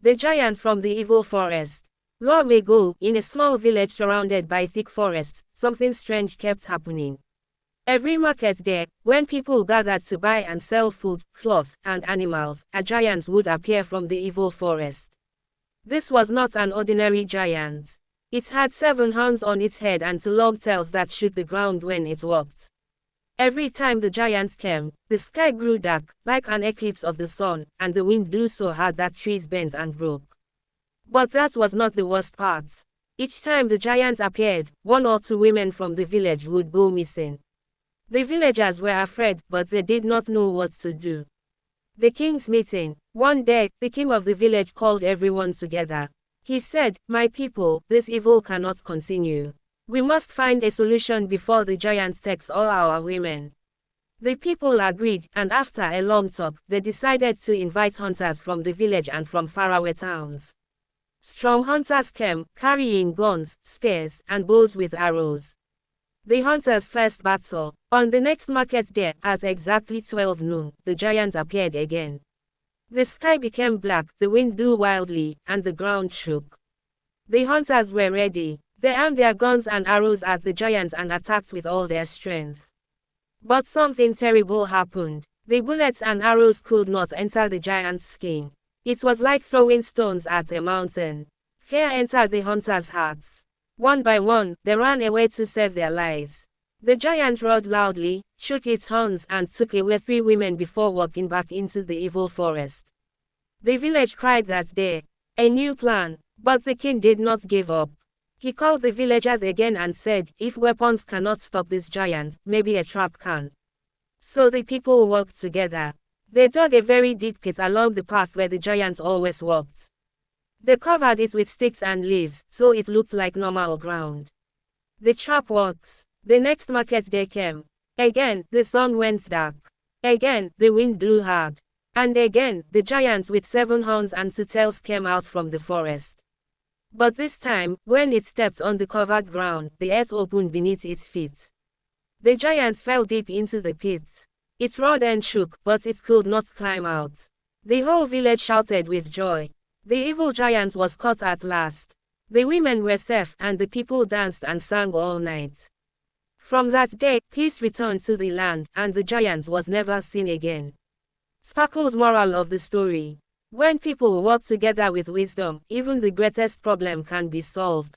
The giant from the evil forest. Long ago, in a small village surrounded by thick forests, something strange kept happening. Every market day, when people gathered to buy and sell food, cloth, and animals, a giant would appear from the evil forest. This was not an ordinary giant. It had 7 horns on its head and 2 long tails that shook the ground when it walked. Every time the giant came, the sky grew dark, like an eclipse of the sun, and the wind blew so hard that trees bent and broke. But that was not the worst part. Each time the giant appeared, 1 or 2 women from the village would go missing. The villagers were afraid, but they did not know what to do. The king's meeting. One day, the king of the village called everyone together. He said, "My people, this evil cannot continue. We must find a solution before the giant takes all our women." The people agreed, and after a long talk, they decided to invite hunters from the village and from faraway towns. Strong hunters came, carrying guns, spears, and bows with arrows. The hunters faced battle. On the next market day, at exactly 12 noon, the giant appeared again. The sky became black, the wind blew wildly, and the ground shook. The hunters were ready. They aimed their guns and arrows at the giant and attacked with all their strength. But something terrible happened. The bullets and arrows could not enter the giant's skin. It was like throwing stones at a mountain. Fear entered the hunters' hearts. One by one, they ran away to save their lives. The giant roared loudly, shook its horns, and took away 3 women before walking back into the evil forest. The village cried that day. A new plan. But the king did not give up. He called the villagers again and said, "If weapons cannot stop this giant, maybe a trap can." So the people worked together. They dug a very deep pit along the path where the giant always walked. They covered it with sticks and leaves, so it looked like normal ground. The trap works. The next market day came. Again, the sun went dark. Again, the wind blew hard. And again, the giant with 7 horns and 2 tails came out from the forest. But this time, when it stepped on the covered ground, the earth opened beneath its feet. The giant fell deep into the pit. It roared and shook, but it could not climb out. The whole village shouted with joy. The evil giant was caught at last. The women were safe, and the people danced and sang all night. From that day, peace returned to the land, and the giant was never seen again. Sparkle's moral of the story. When people work together with wisdom, even the greatest problem can be solved.